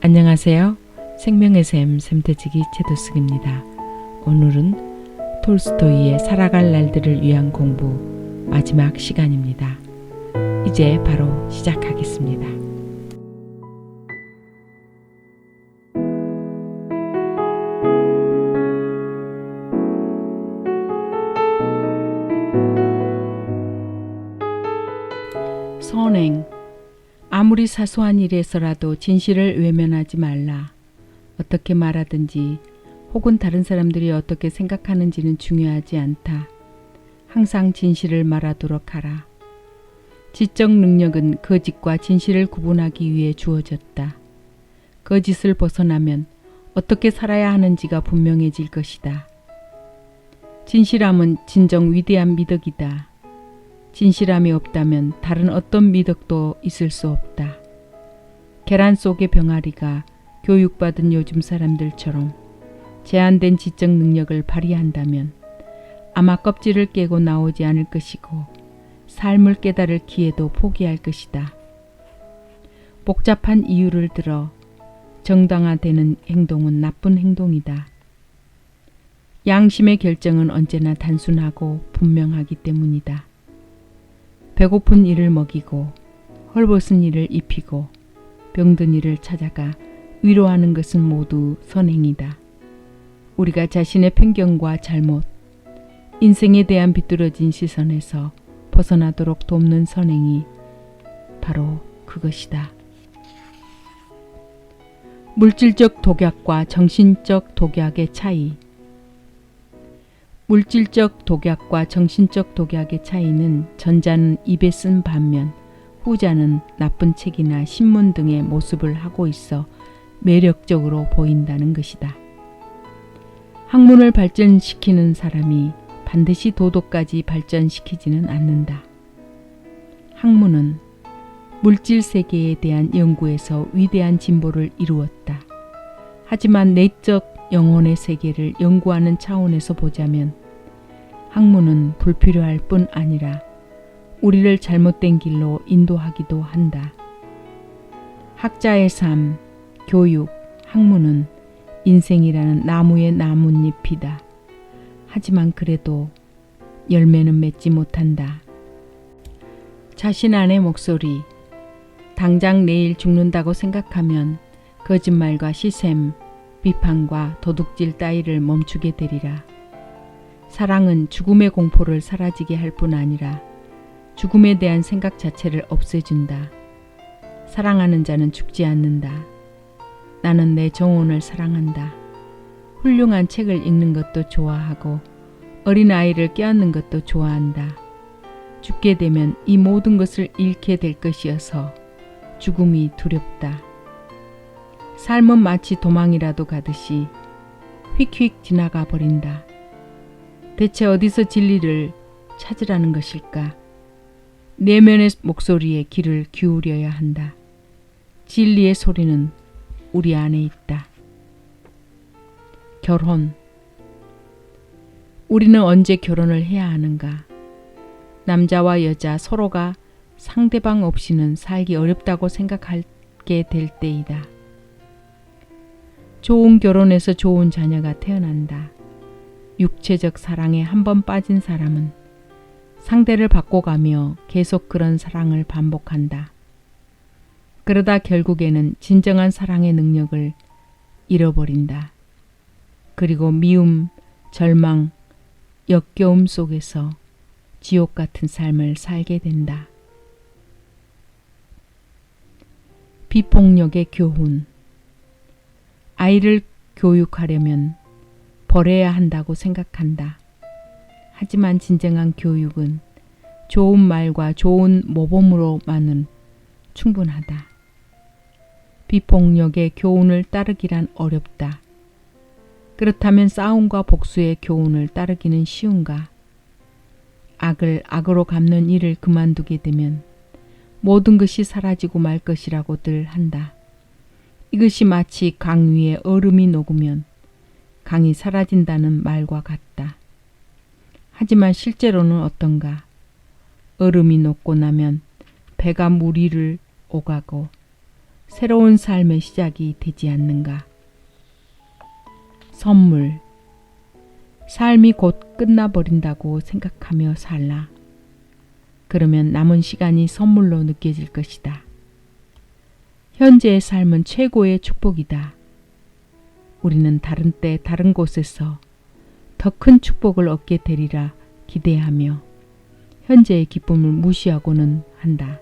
안녕하세요. 생명의 샘 샘터지기 최도숙입니다. 오늘은 톨스토이의 살아갈 날들을 위한 공부 마지막 시간입니다. 이제 바로 시작하겠습니다. 선행. 아무리 사소한 일에서라도 진실을 외면하지 말라. 어떻게 말하든지 혹은 다른 사람들이 어떻게 생각하는지는 중요하지 않다. 항상 진실을 말하도록 하라. 지적 능력은 거짓과 진실을 구분하기 위해 주어졌다. 거짓을 벗어나면 어떻게 살아야 하는지가 분명해질 것이다. 진실함은 진정 위대한 미덕이다. 진실함이 없다면 다른 어떤 미덕도 있을 수 없다. 계란 속의 병아리가 교육받은 요즘 사람들처럼 제한된 지적 능력을 발휘한다면 아마 껍질을 깨고 나오지 않을 것이고 삶을 깨달을 기회도 포기할 것이다. 복잡한 이유를 들어 정당화되는 행동은 나쁜 행동이다. 양심의 결정은 언제나 단순하고 분명하기 때문이다. 배고픈 이를 먹이고 헐벗은 이를 입히고 병든 이를 찾아가 위로하는 것은 모두 선행이다. 우리가 자신의 편견과 잘못, 인생에 대한 비뚤어진 시선에서 벗어나도록 돕는 선행이 바로 그것이다. 물질적 독약과 정신적 독약의 차이. 물질적 독약과 정신적 독약의 차이는 전자는 입에 쓴 반면 후자는 나쁜 책이나 신문 등의 모습을 하고 있어 매력적으로 보인다는 것이다. 학문을 발전시키는 사람이 반드시 도덕까지 발전시키지는 않는다. 학문은 물질 세계에 대한 연구에서 위대한 진보를 이루었다. 하지만 내적 영혼의 세계를 연구하는 차원에서 보자면 학문은 불필요할 뿐 아니라 우리를 잘못된 길로 인도하기도 한다. 학자의 삶, 교육, 학문은 인생이라는 나무의 나뭇잎이다. 하지만 그래도 열매는 맺지 못한다. 자신 안의 목소리, 당장 내일 죽는다고 생각하면 거짓말과 시샘, 비판과 도둑질 따위를 멈추게 되리라. 사랑은 죽음의 공포를 사라지게 할 뿐 아니라 죽음에 대한 생각 자체를 없애준다. 사랑하는 자는 죽지 않는다. 나는 내 정혼을 사랑한다. 훌륭한 책을 읽는 것도 좋아하고 어린아이를 껴안는 것도 좋아한다. 죽게 되면 이 모든 것을 잃게 될 것이어서 죽음이 두렵다. 삶은 마치 도망이라도 가듯이 휙휙 지나가 버린다. 대체 어디서 진리를 찾으라는 것일까? 내면의 목소리에 귀를 기울여야 한다. 진리의 소리는 우리 안에 있다. 결혼. 우리는 언제 결혼을 해야 하는가? 남자와 여자 서로가 상대방 없이는 살기 어렵다고 생각하게 될 때이다. 좋은 결혼에서 좋은 자녀가 태어난다. 육체적 사랑에 한번 빠진 사람은 상대를 바꿔가며 계속 그런 사랑을 반복한다. 그러다 결국에는 진정한 사랑의 능력을 잃어버린다. 그리고 미움, 절망, 역겨움 속에서 지옥 같은 삶을 살게 된다. 비폭력의 교훈. 아이를 교육하려면 버려야 한다고 생각한다. 하지만 진정한 교육은 좋은 말과 좋은 모범으로만은 충분하다. 비폭력의 교훈을 따르기란 어렵다. 그렇다면 싸움과 복수의 교훈을 따르기는 쉬운가? 악을 악으로 갚는 일을 그만두게 되면 모든 것이 사라지고 말 것이라고들 한다. 이것이 마치 강 위에 얼음이 녹으면 강이 사라진다는 말과 같다. 하지만 실제로는 어떤가? 얼음이 녹고 나면 배가 물 위를 오가고 새로운 삶의 시작이 되지 않는가? 선물. 삶이 곧 끝나버린다고 생각하며 살라. 그러면 남은 시간이 선물로 느껴질 것이다. 현재의 삶은 최고의 축복이다. 우리는 다른 때 다른 곳에서 더 큰 축복을 얻게 되리라 기대하며 현재의 기쁨을 무시하고는 한다.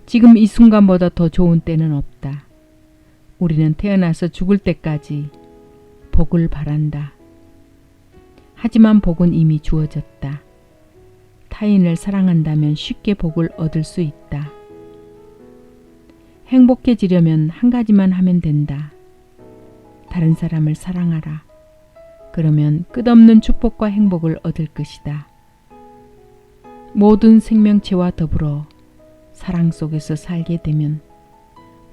지금 이 순간보다 더 좋은 때는 없다. 우리는 태어나서 죽을 때까지 복을 바란다. 하지만 복은 이미 주어졌다. 타인을 사랑한다면 쉽게 복을 얻을 수 있다. 행복해지려면 한 가지만 하면 된다. 다른 사람을 사랑하라. 그러면 끝없는 축복과 행복을 얻을 것이다. 모든 생명체와 더불어 사랑 속에서 살게 되면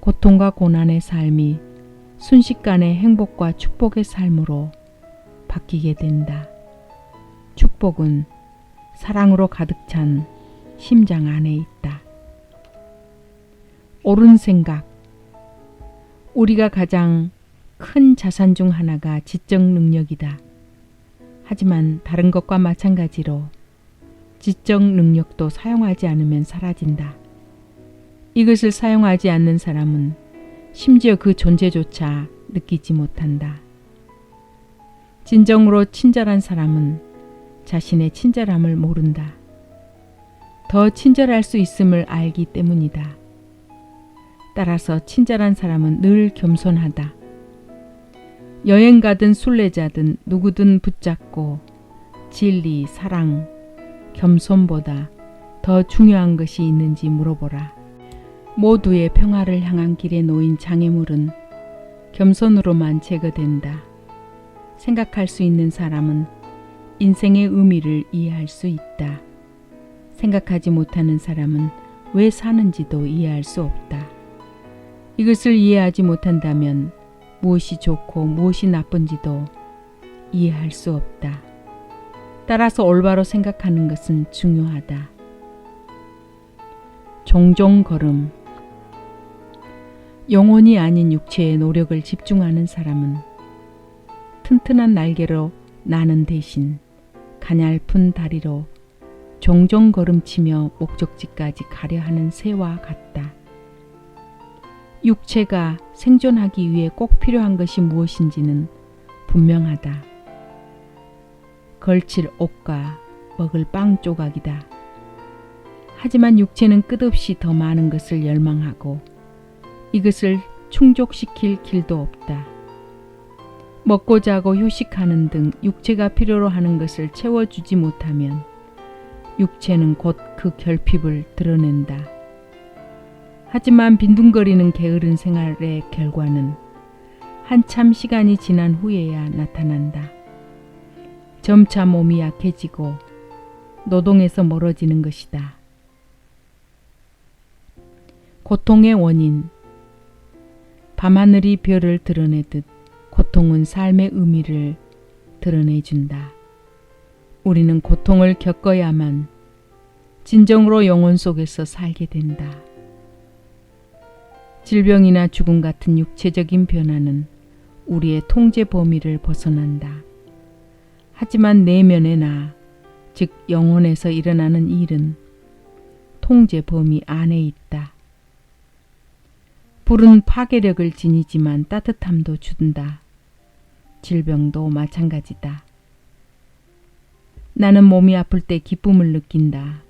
고통과 고난의 삶이 순식간에 행복과 축복의 삶으로 바뀌게 된다. 축복은 사랑으로 가득 찬 심장 안에 있다. 옳은 생각. 우리가 가장 큰 자산 중 하나가 지적 능력이다. 하지만 다른 것과 마찬가지로 지적 능력도 사용하지 않으면 사라진다. 이것을 사용하지 않는 사람은 심지어 그 존재조차 느끼지 못한다. 진정으로 친절한 사람은 자신의 친절함을 모른다. 더 친절할 수 있음을 알기 때문이다. 따라서 친절한 사람은 늘 겸손하다. 여행 가든 순례자든 누구든 붙잡고 진리, 사랑, 겸손보다 더 중요한 것이 있는지 물어보라. 모두의 평화를 향한 길에 놓인 장애물은 겸손으로만 제거된다. 생각할 수 있는 사람은 인생의 의미를 이해할 수 있다. 생각하지 못하는 사람은 왜 사는지도 이해할 수 없다. 이것을 이해하지 못한다면 무엇이 좋고 무엇이 나쁜지도 이해할 수 없다. 따라서 올바로 생각하는 것은 중요하다. 종종 걸음. 영혼이 아닌 육체의 노력을 집중하는 사람은 튼튼한 날개로 나는 대신 가냘픈 다리로 종종 걸음치며 목적지까지 가려 하는 새와 같다. 육체가 생존하기 위해 꼭 필요한 것이 무엇인지는 분명하다. 걸칠 옷과 먹을 빵 조각이다. 하지만 육체는 끝없이 더 많은 것을 열망하고 이것을 충족시킬 길도 없다. 먹고 자고 휴식하는 등 육체가 필요로 하는 것을 채워주지 못하면 육체는 곧 그 결핍을 드러낸다. 하지만 빈둥거리는 게으른 생활의 결과는 한참 시간이 지난 후에야 나타난다. 점차 몸이 약해지고 노동에서 멀어지는 것이다. 고통의 원인. 밤하늘이 별을 드러내듯 고통은 삶의 의미를 드러내준다. 우리는 고통을 겪어야만 진정으로 영혼 속에서 살게 된다. 질병이나 죽음 같은 육체적인 변화는 우리의 통제 범위를 벗어난다. 하지만 내면의 나, 즉 영혼에서 일어나는 일은 통제 범위 안에 있다. 불은 파괴력을 지니지만 따뜻함도 준다. 질병도 마찬가지다. 나는 몸이 아플 때 기쁨을 느낀다.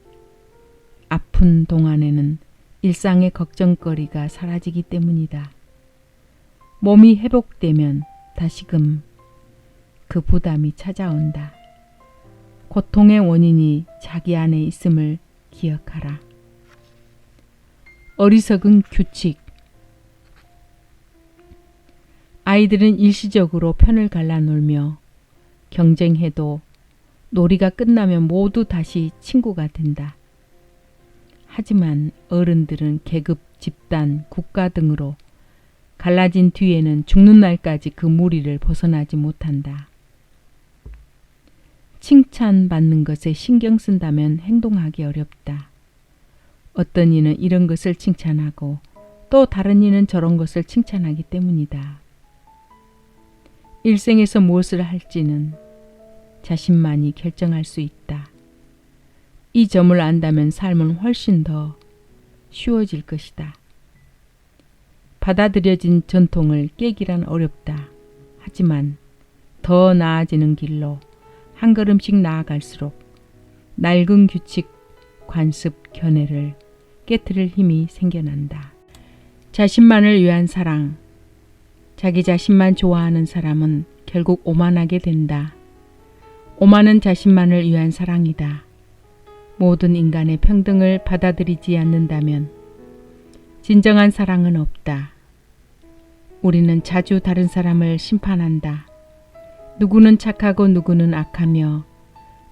아픈 동안에는 일상의 걱정거리가 사라지기 때문이다. 몸이 회복되면 다시금 그 부담이 찾아온다. 고통의 원인이 자기 안에 있음을 기억하라. 어리석은 규칙. 아이들은 일시적으로 편을 갈라놀며 경쟁해도 놀이가 끝나면 모두 다시 친구가 된다. 하지만 어른들은 계급, 집단, 국가 등으로 갈라진 뒤에는 죽는 날까지 그 무리를 벗어나지 못한다. 칭찬받는 것에 신경 쓴다면 행동하기 어렵다. 어떤 이는 이런 것을 칭찬하고 또 다른 이는 저런 것을 칭찬하기 때문이다. 일생에서 무엇을 할지는 자신만이 결정할 수 있다. 이 점을 안다면 삶은 훨씬 더 쉬워질 것이다. 받아들여진 전통을 깨기란 어렵다. 하지만 더 나아지는 길로 한 걸음씩 나아갈수록 낡은 규칙, 관습, 견해를 깨트릴 힘이 생겨난다. 자신만을 위한 사랑. 자기 자신만 좋아하는 사람은 결국 오만하게 된다. 오만은 자신만을 위한 사랑이다. 모든 인간의 평등을 받아들이지 않는다면 진정한 사랑은 없다. 우리는 자주 다른 사람을 심판한다. 누구는 착하고 누구는 악하며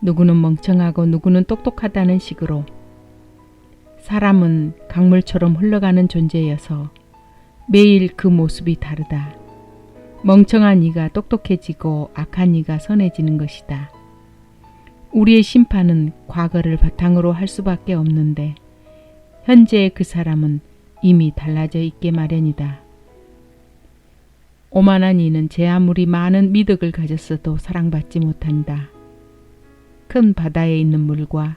누구는 멍청하고 누구는 똑똑하다는 식으로. 사람은 강물처럼 흘러가는 존재여서 매일 그 모습이 다르다. 멍청한 이가 똑똑해지고 악한 이가 선해지는 것이다. 우리의 심판은 과거를 바탕으로 할 수밖에 없는데 현재의 그 사람은 이미 달라져 있게 마련이다. 오만한 이는 제 아무리 많은 미덕을 가졌어도 사랑받지 못한다. 큰 바다에 있는 물과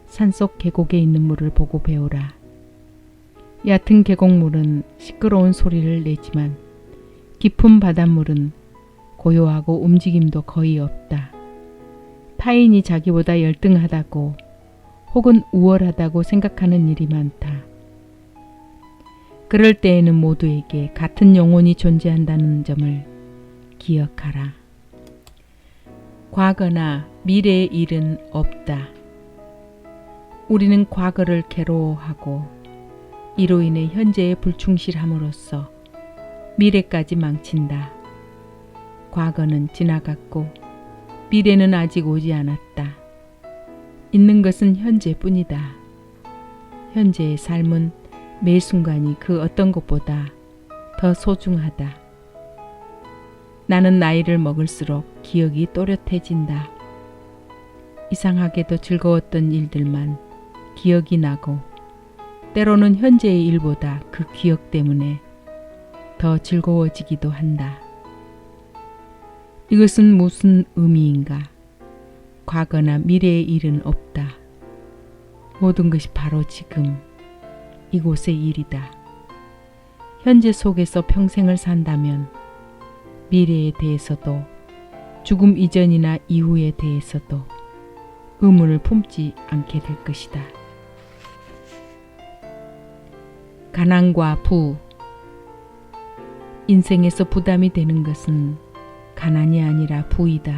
산속 계곡에 있는 물을 보고 배우라. 얕은 계곡물은 시끄러운 소리를 내지만 깊은 바닷물은 고요하고 움직임도 거의 없다. 타인이 자기보다 열등하다고 혹은 우월하다고 생각하는 일이 많다. 그럴 때에는 모두에게 같은 영혼이 존재한다는 점을 기억하라. 과거나 미래의 일은 없다. 우리는 과거를 괴로워하고 이로 인해 현재에 불충실함으로써 미래까지 망친다. 과거는 지나갔고 미래는 아직 오지 않았다. 있는 것은 현재뿐이다. 현재의 삶은 매 순간이 그 어떤 것보다 더 소중하다. 나는 나이를 먹을수록 기억이 또렷해진다. 이상하게도 즐거웠던 일들만 기억이 나고 때로는 현재의 일보다 그 기억 때문에 더 즐거워지기도 한다. 이것은 무슨 의미인가? 과거나 미래의 일은 없다. 모든 것이 바로 지금 이곳의 일이다. 현재 속에서 평생을 산다면 미래에 대해서도 죽음 이전이나 이후에 대해서도 의문을 품지 않게 될 것이다. 가난과 부. 인생에서 부담이 되는 것은 가난이 아니라 부이다.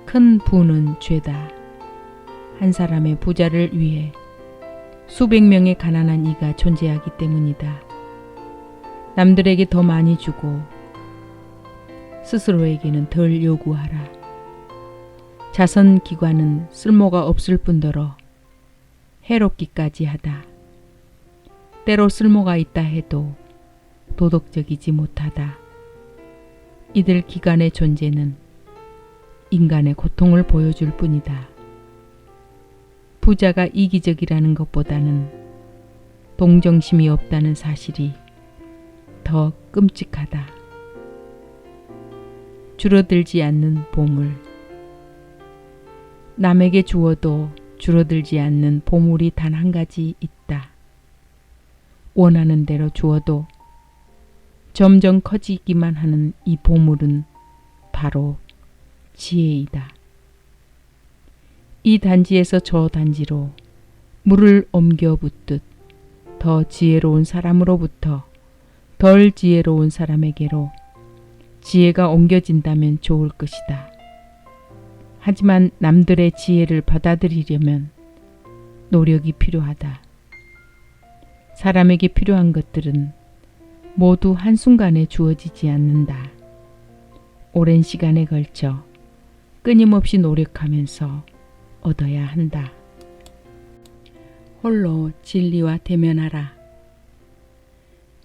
큰 부는 죄다. 한 사람의 부자를 위해 수백 명의 가난한 이가 존재하기 때문이다. 남들에게 더 많이 주고 스스로에게는 덜 요구하라. 자선기관은 쓸모가 없을 뿐더러 해롭기까지 하다. 때로 쓸모가 있다 해도 도덕적이지 못하다. 이들 기관의 존재는 인간의 고통을 보여줄 뿐이다. 부자가 이기적이라는 것보다는 동정심이 없다는 사실이 더 끔찍하다. 줄어들지 않는 보물. 남에게 주어도 줄어들지 않는 보물이 단 한 가지 있다. 원하는 대로 주어도 점점 커지기만 하는 이 보물은 바로 지혜이다. 이 단지에서 저 단지로 물을 옮겨 붓듯 더 지혜로운 사람으로부터 덜 지혜로운 사람에게로 지혜가 옮겨진다면 좋을 것이다. 하지만 남들의 지혜를 받아들이려면 노력이 필요하다. 사람에게 필요한 것들은 모두 한순간에 주어지지 않는다. 오랜 시간에 걸쳐 끊임없이 노력하면서 얻어야 한다. 홀로 진리와 대면하라.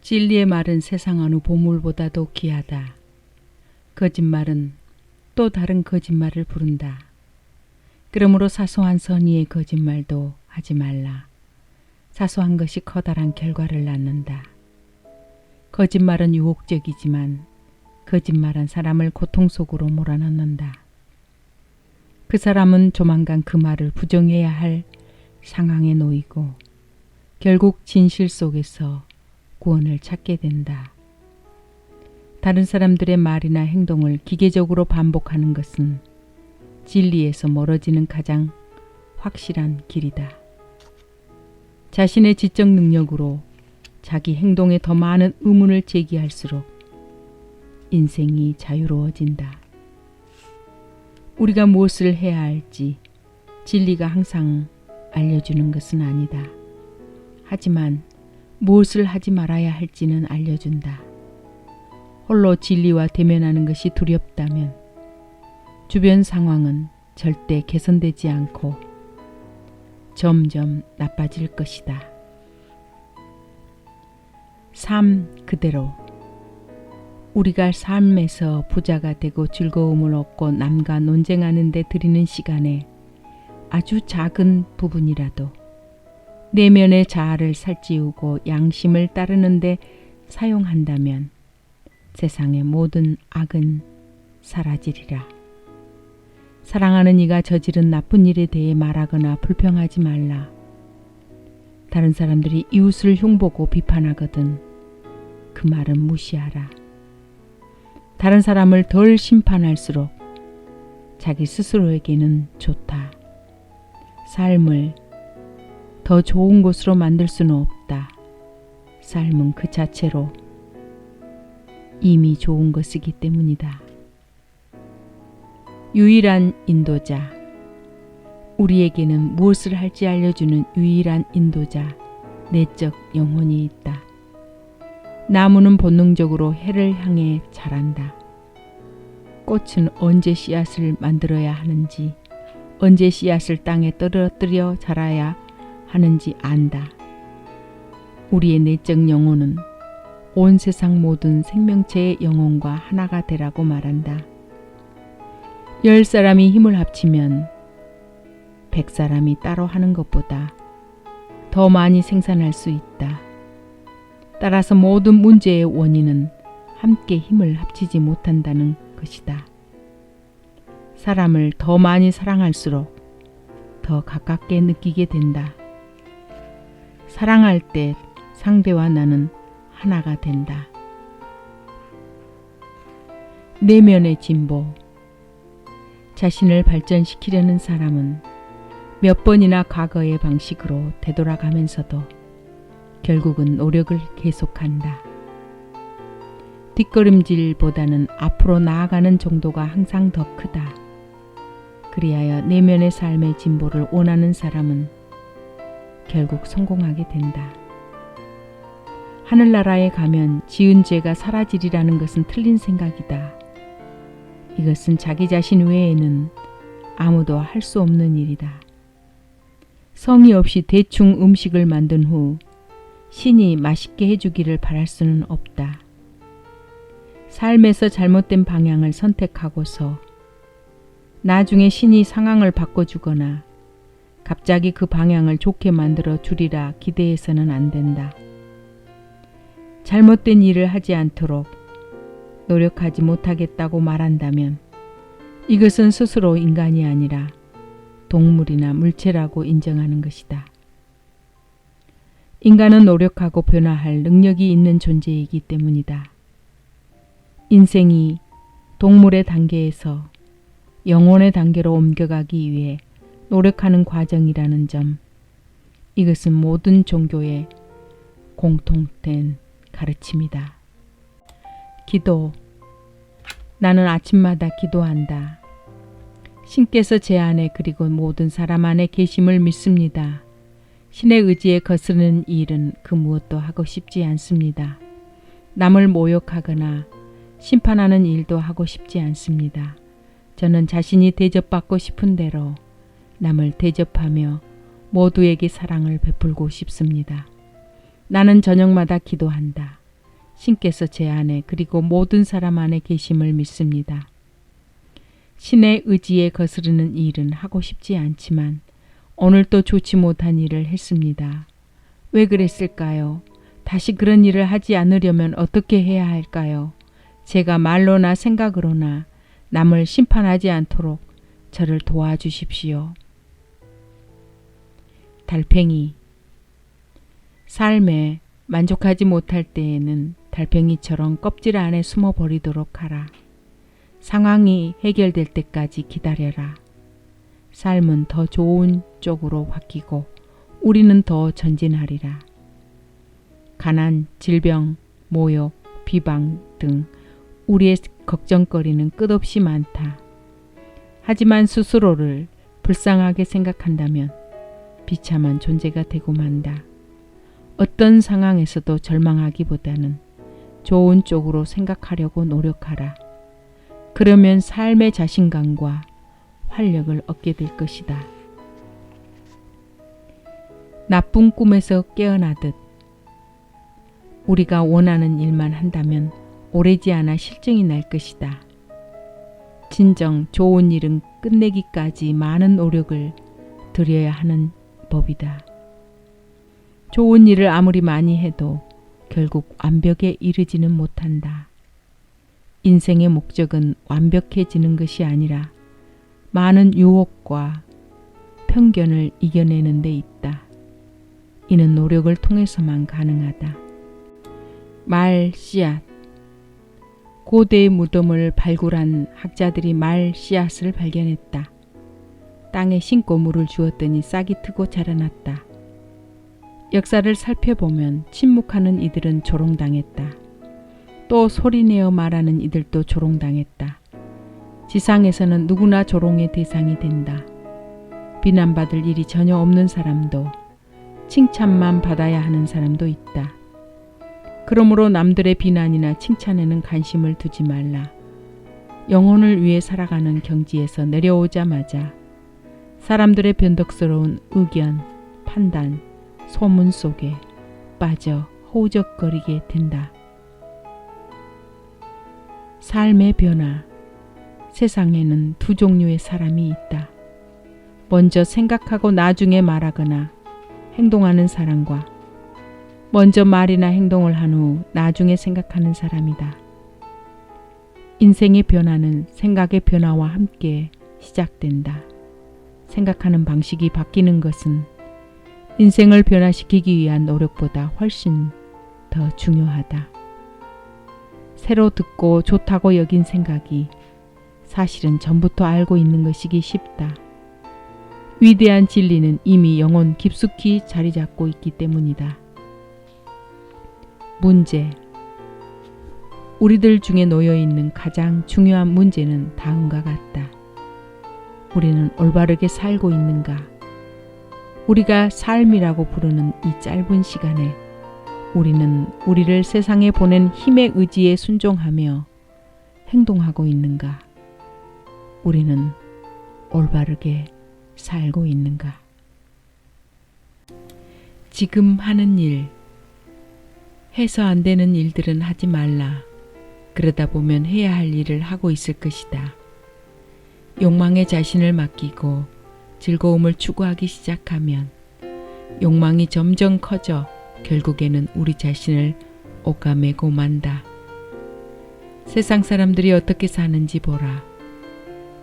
진리의 말은 세상 어느 보물보다도 귀하다. 거짓말은 또 다른 거짓말을 부른다. 그러므로 사소한 선의의 거짓말도 하지 말라. 사소한 것이 커다란 결과를 낳는다. 거짓말은 유혹적이지만 거짓말한 사람을 고통 속으로 몰아넣는다. 그 사람은 조만간 그 말을 부정해야 할 상황에 놓이고 결국 진실 속에서 구원을 찾게 된다. 다른 사람들의 말이나 행동을 기계적으로 반복하는 것은 진리에서 멀어지는 가장 확실한 길이다. 자신의 지적 능력으로 자기 행동에 더 많은 의문을 제기할수록 인생이 자유로워진다. 우리가 무엇을 해야 할지 진리가 항상 알려주는 것은 아니다. 하지만 무엇을 하지 말아야 할지는 알려준다. 홀로 진리와 대면하는 것이 두렵다면 주변 상황은 절대 개선되지 않고 점점 나빠질 것이다. 삶 그대로. 우리가 삶에서 부자가 되고 즐거움을 얻고 남과 논쟁하는 데 들이는 시간에 아주 작은 부분이라도 내면의 자아를 살찌우고 양심을 따르는 데 사용한다면 세상의 모든 악은 사라지리라. 사랑하는 이가 저지른 나쁜 일에 대해 말하거나 불평하지 말라. 다른 사람들이 이웃을 흉보고 비판하거든 그 말은 무시하라. 다른 사람을 덜 심판할수록 자기 스스로에게는 좋다. 삶을 더 좋은 곳으로 만들 수는 없다. 삶은 그 자체로 이미 좋은 것이기 때문이다. 유일한 인도자. 우리에게는 무엇을 할지 알려주는 유일한 인도자, 내적 영혼이 있다. 나무는 본능적으로 해를 향해 자란다. 꽃은 언제 씨앗을 만들어야 하는지, 언제 씨앗을 땅에 떨어뜨려 자라야 하는지 안다. 우리의 내적 영혼은 온 세상 모든 생명체의 영혼과 하나가 되라고 말한다. 10사람이 힘을 합치면 100사람이 따로 하는 것보다 더 많이 생산할 수 있다. 따라서 모든 문제의 원인은 함께 힘을 합치지 못한다는 것이다. 사람을 더 많이 사랑할수록 더 가깝게 느끼게 된다. 사랑할 때 상대와 나는 하나가 된다. 내면의 진보. 자신을 발전시키려는 사람은 몇 번이나 과거의 방식으로 되돌아가면서도 결국은 노력을 계속한다. 뒷걸음질보다는 앞으로 나아가는 정도가 항상 더 크다. 그리하여 내면의 삶의 진보를 원하는 사람은 결국 성공하게 된다. 하늘나라에 가면 지은 죄가 사라지리라는 것은 틀린 생각이다. 이것은 자기 자신 외에는 아무도 할 수 없는 일이다. 성의 없이 대충 음식을 만든 후 신이 맛있게 해주기를 바랄 수는 없다. 삶에서 잘못된 방향을 선택하고서 나중에 신이 상황을 바꿔주거나 갑자기 그 방향을 좋게 만들어 주리라 기대해서는 안 된다. 잘못된 일을 하지 않도록 노력하지 못하겠다고 말한다면 이것은 스스로 인간이 아니라 동물이나 물체라고 인정하는 것이다. 인간은 노력하고 변화할 능력이 있는 존재이기 때문이다. 인생이 동물의 단계에서 영혼의 단계로 옮겨가기 위해 노력하는 과정이라는 점, 이것은 모든 종교의 공통된 가르침이다. 기도. 나는 아침마다 기도한다. 신께서 제 안에 그리고 모든 사람 안에 계심을 믿습니다. 신의 의지에 거스르는 일은 그 무엇도 하고 싶지 않습니다. 남을 모욕하거나 심판하는 일도 하고 싶지 않습니다. 저는 자신이 대접받고 싶은 대로 남을 대접하며 모두에게 사랑을 베풀고 싶습니다. 나는 저녁마다 기도한다. 신께서 제 안에 그리고 모든 사람 안에 계심을 믿습니다. 신의 의지에 거스르는 일은 하고 싶지 않지만 오늘도 좋지 못한 일을 했습니다. 왜 그랬을까요? 다시 그런 일을 하지 않으려면 어떻게 해야 할까요? 제가 말로나 생각으로나 남을 심판하지 않도록 저를 도와주십시오. 달팽이. 삶에 만족하지 못할 때에는 달팽이처럼 껍질 안에 숨어 버리도록 하라. 상황이 해결될 때까지 기다려라. 삶은 더 좋은 쪽으로 바뀌고 우리는 더 전진하리라. 가난, 질병, 모욕, 비방 등 우리의 걱정거리는 끝없이 많다. 하지만 스스로를 불쌍하게 생각한다면 비참한 존재가 되고 만다. 어떤 상황에서도 절망하기보다는 좋은 쪽으로 생각하려고 노력하라. 그러면 삶의 자신감과 활력을 얻게 될 것이다. 나쁜 꿈에서 깨어나듯 우리가 원하는 일만 한다면 오래지 않아 실증이 날 것이다. 진정 좋은 일은 끝내기까지 많은 노력을 들여야 하는 법이다. 좋은 일을 아무리 많이 해도 결국 완벽에 이르지는 못한다. 인생의 목적은 완벽해지는 것이 아니라 많은 유혹과 편견을 이겨내는 데 있다. 이는 노력을 통해서만 가능하다. 말 씨앗. 고대의 무덤을 발굴한 학자들이 말 씨앗을 발견했다. 땅에 심고 물을 주었더니 싹이 트고 자라났다. 역사를 살펴보면 침묵하는 이들은 조롱당했다. 또 소리내어 말하는 이들도 조롱당했다. 지상에서는 누구나 조롱의 대상이 된다. 비난받을 일이 전혀 없는 사람도 칭찬만 받아야 하는 사람도 있다. 그러므로 남들의 비난이나 칭찬에는 관심을 두지 말라. 영혼을 위해 살아가는 경지에서 내려오자마자 사람들의 변덕스러운 의견, 판단, 소문 속에 빠져 허우적거리게 된다. 삶의 변화. 세상에는 두 종류의 사람이 있다. 먼저 생각하고 나중에 말하거나 행동하는 사람과 먼저 말이나 행동을 한 후 나중에 생각하는 사람이다. 인생의 변화는 생각의 변화와 함께 시작된다. 생각하는 방식이 바뀌는 것은 인생을 변화시키기 위한 노력보다 훨씬 더 중요하다. 새로 듣고 좋다고 여긴 생각이 사실은 전부터 알고 있는 것이기 쉽다. 위대한 진리는 이미 영혼 깊숙이 자리 잡고 있기 때문이다. 문제. 우리들 중에 놓여있는 가장 중요한 문제는 다음과 같다. 우리는 올바르게 살고 있는가? 우리가 삶이라고 부르는 이 짧은 시간에 우리는 우리를 세상에 보낸 힘의 의지에 순종하며 행동하고 있는가? 우리는 올바르게 살고 있는가? 지금 하는 일, 해서 안 되는 일들은 하지 말라. 그러다 보면 해야 할 일을 하고 있을 것이다. 욕망에 자신을 맡기고 즐거움을 추구하기 시작하면 욕망이 점점 커져 결국에는 우리 자신을 옥가매고 만다. 세상 사람들이 어떻게 사는지 보라.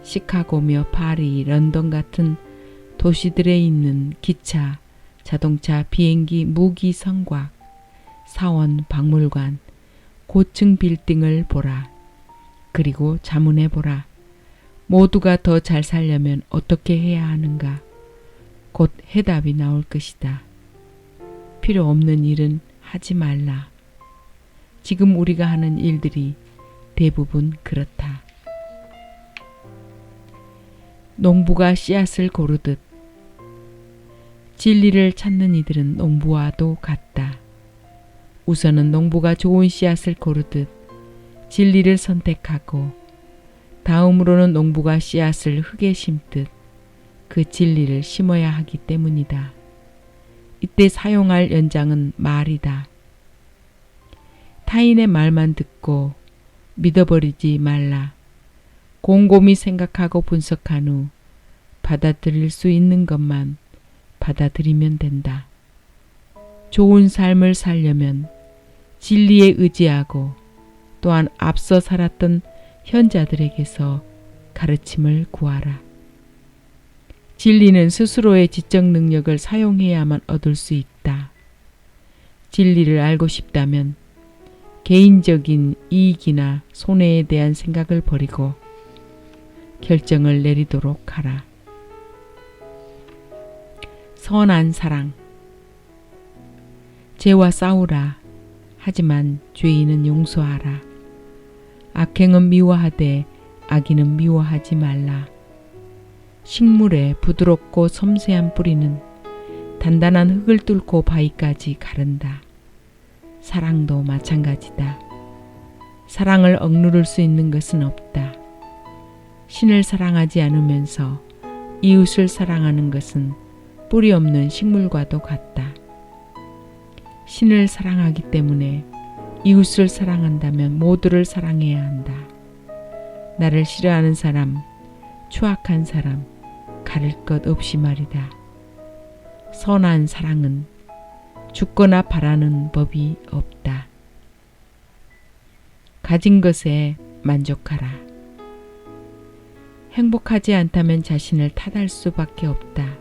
시카고며 파리, 런던 같은 도시들에 있는 기차, 자동차, 비행기, 무기, 성곽, 사원, 박물관, 고층 빌딩을 보라. 그리고 자문해 보라. 모두가 더 잘 살려면 어떻게 해야 하는가? 곧 해답이 나올 것이다. 필요 없는 일은 하지 말라. 지금 우리가 하는 일들이 대부분 그렇다. 농부가 씨앗을 고르듯 진리를 찾는 이들은 농부와도 같다. 우선은 농부가 좋은 씨앗을 고르듯 진리를 선택하고 다음으로는 농부가 씨앗을 흙에 심듯 그 진리를 심어야 하기 때문이다. 이때 사용할 연장은 말이다. 타인의 말만 듣고 믿어버리지 말라. 곰곰이 생각하고 분석한 후 받아들일 수 있는 것만 받아들이면 된다. 좋은 삶을 살려면 진리에 의지하고 또한 앞서 살았던 현자들에게서 가르침을 구하라. 진리는 스스로의 지적 능력을 사용해야만 얻을 수 있다. 진리를 알고 싶다면 개인적인 이익이나 손해에 대한 생각을 버리고 결정을 내리도록 하라. 선한 사랑. 죄와 싸우라. 하지만 죄인은 용서하라. 악행은 미워하되 악인은 미워하지 말라. 식물의 부드럽고 섬세한 뿌리는 단단한 흙을 뚫고 바위까지 가른다. 사랑도 마찬가지다. 사랑을 억누를 수 있는 것은 없다. 신을 사랑하지 않으면서 이웃을 사랑하는 것은 뿌리 없는 식물과도 같다. 신을 사랑하기 때문에 이웃을 사랑한다면 모두를 사랑해야 한다. 나를 싫어하는 사람, 추악한 사람, 가릴 것 없이 말이다. 선한 사랑은 죽거나 바라는 법이 없다. 가진 것에 만족하라. 행복하지 않다면 자신을 탓할 수밖에 없다.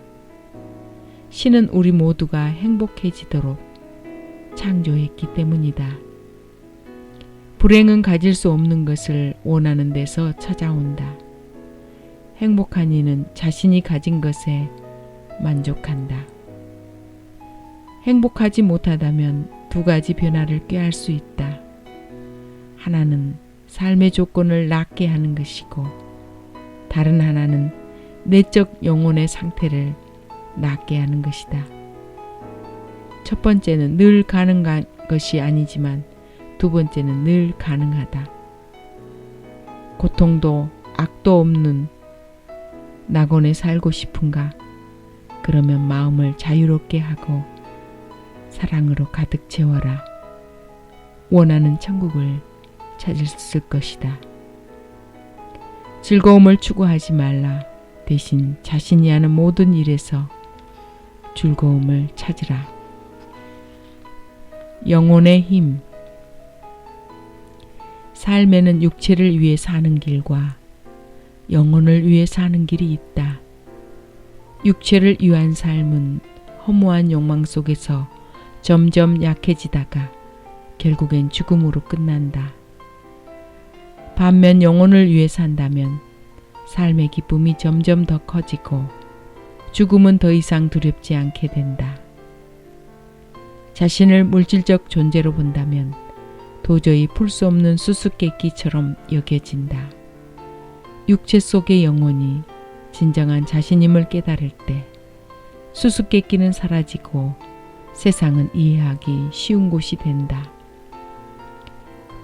신은 우리 모두가 행복해지도록 창조했기 때문이다. 불행은 가질 수 없는 것을 원하는 데서 찾아온다. 행복한 이는 자신이 가진 것에 만족한다. 행복하지 못하다면 두 가지 변화를 꾀할 수 있다. 하나는 삶의 조건을 낮게 하는 것이고 다른 하나는 내적 영혼의 상태를 낮게 하는 것이다. 첫 번째는 늘 가능한 것이 아니지만 두 번째는 늘 가능하다. 고통도 악도 없는 낙원에 살고 싶은가? 그러면 마음을 자유롭게 하고 사랑으로 가득 채워라. 원하는 천국을 찾을 것이다. 즐거움을 추구하지 말라. 대신 자신이 하는 모든 일에서 즐거움을 찾으라. 영혼의 힘. 삶에는 육체를 위해 사는 길과 영혼을 위해 사는 길이 있다. 육체를 위한 삶은 허무한 욕망 속에서 점점 약해지다가 결국엔 죽음으로 끝난다. 반면 영혼을 위해 산다면 삶의 기쁨이 점점 더 커지고 죽음은 더 이상 두렵지 않게 된다. 자신을 물질적 존재로 본다면 도저히 풀 수 없는 수수께끼처럼 여겨진다. 육체 속의 영혼이 진정한 자신임을 깨달을 때 수수께끼는 사라지고 세상은 이해하기 쉬운 곳이 된다.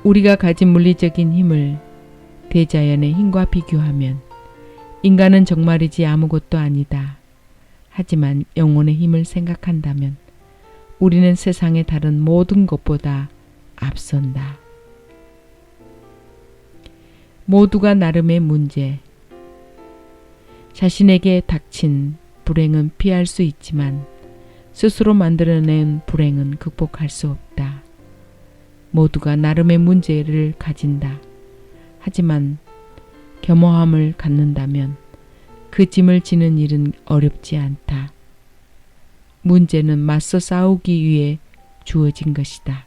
우리가 가진 물리적인 힘을 대자연의 힘과 비교하면 인간은 정말이지 아무것도 아니다. 하지만 영혼의 힘을 생각한다면 우리는 세상의 다른 모든 것보다 앞선다. 모두가 나름의 문제. 자신에게 닥친 불행은 피할 수 있지만 스스로 만들어낸 불행은 극복할 수 없다. 모두가 나름의 문제를 가진다. 하지만 겸허함을 갖는다면 그 짐을 지는 일은 어렵지 않다. 문제는 맞서 싸우기 위해 주어진 것이다.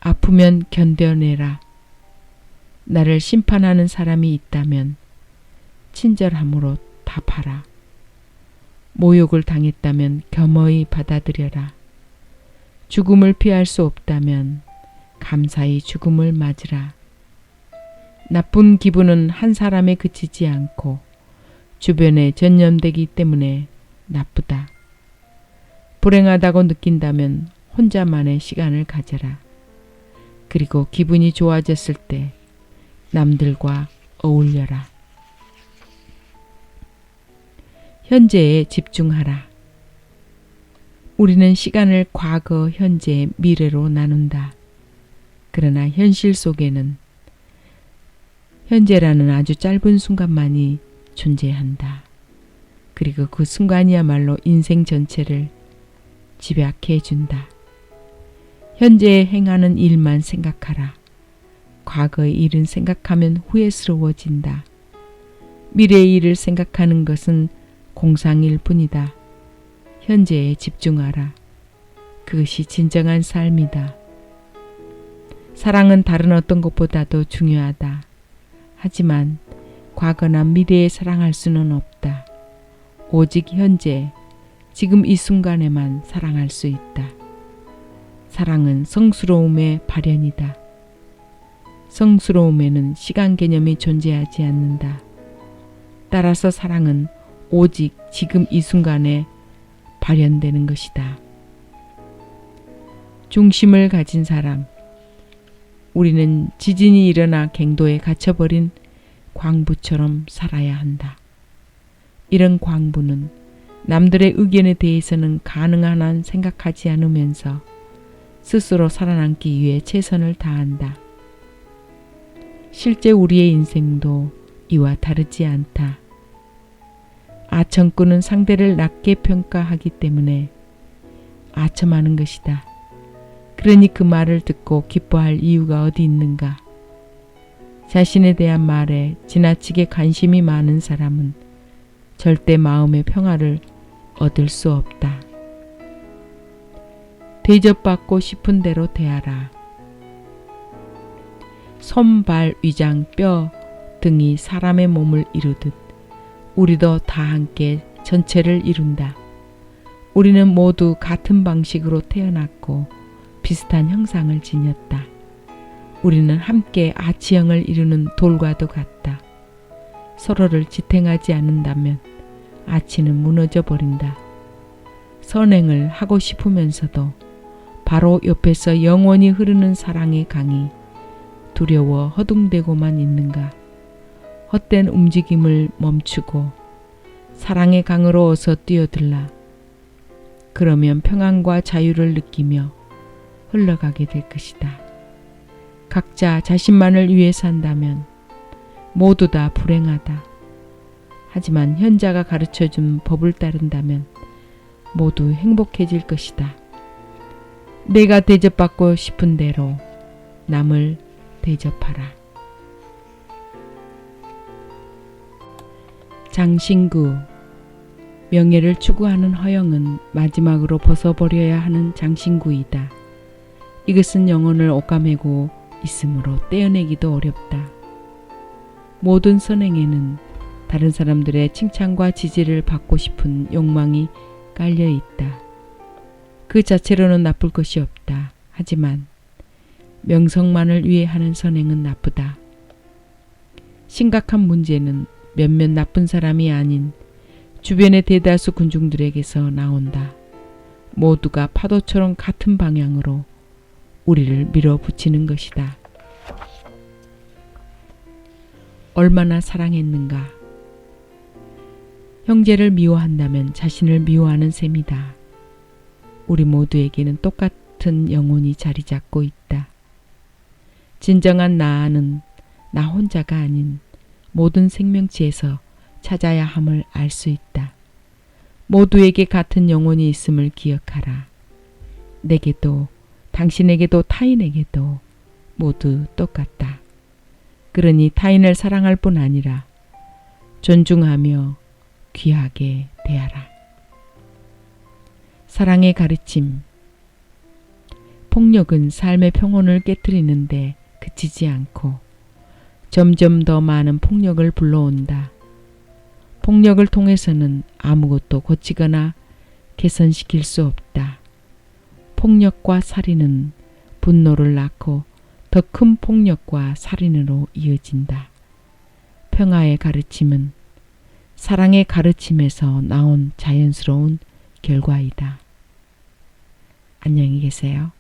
아프면 견뎌내라. 나를 심판하는 사람이 있다면 친절함으로 답하라. 모욕을 당했다면 겸허히 받아들여라. 죽음을 피할 수 없다면 감사히 죽음을 맞으라. 나쁜 기분은 한 사람에 그치지 않고 주변에 전염되기 때문에 나쁘다. 불행하다고 느낀다면 혼자만의 시간을 가져라. 그리고 기분이 좋아졌을 때 남들과 어울려라. 현재에 집중하라. 우리는 시간을 과거, 현재, 미래로 나눈다. 그러나 현실 속에는 현재라는 아주 짧은 순간만이 존재한다. 그리고 그 순간이야말로 인생 전체를 집약해 해준다. 현재에 행하는 일만 생각하라. 과거의 일은 생각하면 후회스러워진다. 미래의 일을 생각하는 것은 공상일 뿐이다. 현재에 집중하라. 그것이 진정한 삶이다. 사랑은 다른 어떤 것보다도 중요하다. 하지만 과거나 미래에 사랑할 수는 없다. 오직 현재, 지금 이 순간에만 사랑할 수 있다. 사랑은 성스러움의 발현이다. 성스러움에는 시간 개념이 존재하지 않는다. 따라서 사랑은 오직 지금 이 순간에 발현되는 것이다. 중심을 가진 사람. 우리는 지진이 일어나 갱도에 갇혀버린 광부처럼 살아야 한다. 이런 광부는 남들의 의견에 대해서는 가능한 한 생각하지 않으면서 스스로 살아남기 위해 최선을 다한다. 실제 우리의 인생도 이와 다르지 않다. 아첨꾼은 상대를 낮게 평가하기 때문에 아첨하는 것이다. 그러니 그 말을 듣고 기뻐할 이유가 어디 있는가? 자신에 대한 말에 지나치게 관심이 많은 사람은 절대 마음의 평화를 얻을 수 없다. 대접받고 싶은 대로 대하라. 손, 발, 위장, 뼈 등이 사람의 몸을 이루듯 우리도 다 함께 전체를 이룬다. 우리는 모두 같은 방식으로 태어났고 비슷한 형상을 지녔다. 우리는 함께 아치형을 이루는 돌과도 같다. 서로를 지탱하지 않는다면 아치는 무너져 버린다. 선행을 하고 싶으면서도 바로 옆에서 영원히 흐르는 사랑의 강이 두려워 허둥대고만 있는가? 헛된 움직임을 멈추고 사랑의 강으로 어서 뛰어들라. 그러면 평안과 자유를 느끼며 흘러가게 될 것이다. 각자 자신만을 위해 산다면 모두 다 불행하다. 하지만 현자가 가르쳐준 법을 따른다면 모두 행복해질 것이다. 내가 대접받고 싶은 대로 남을 대접하라. 장신구. 명예를 추구하는 허영은 마지막으로 벗어버려야 하는 장신구이다. 이것은 영혼을 옥감매고 있으므로 떼어내기도 어렵다. 모든 선행에는 다른 사람들의 칭찬과 지지를 받고 싶은 욕망이 깔려 있다. 그 자체로는 나쁠 것이 없다. 하지만 명성만을 위해 하는 선행은 나쁘다. 심각한 문제는 몇몇 나쁜 사람이 아닌 주변의 대다수 군중들에게서 나온다. 모두가 파도처럼 같은 방향으로 우리를 밀어붙이는 것이다. 얼마나 사랑했는가. 형제를 미워한다면 자신을 미워하는 셈이다. 우리 모두에게는 똑같은 영혼이 자리 잡고 있다. 진정한 나는 나 혼자가 아닌 모든 생명체에서 찾아야 함을 알 수 있다. 모두에게 같은 영혼이 있음을 기억하라. 내게도 당신에게도 타인에게도 모두 똑같다. 그러니 타인을 사랑할 뿐 아니라 존중하며 귀하게 대하라. 사랑의 가르침. 폭력은 삶의 평온을 깨뜨리는데 그치지 않고 점점 더 많은 폭력을 불러온다. 폭력을 통해서는 아무것도 고치거나 개선시킬 수 없다. 폭력과 살인은 분노를 낳고 더 큰 폭력과 살인으로 이어진다. 평화의 가르침은 사랑의 가르침에서 나온 자연스러운 결과이다. 안녕히 계세요.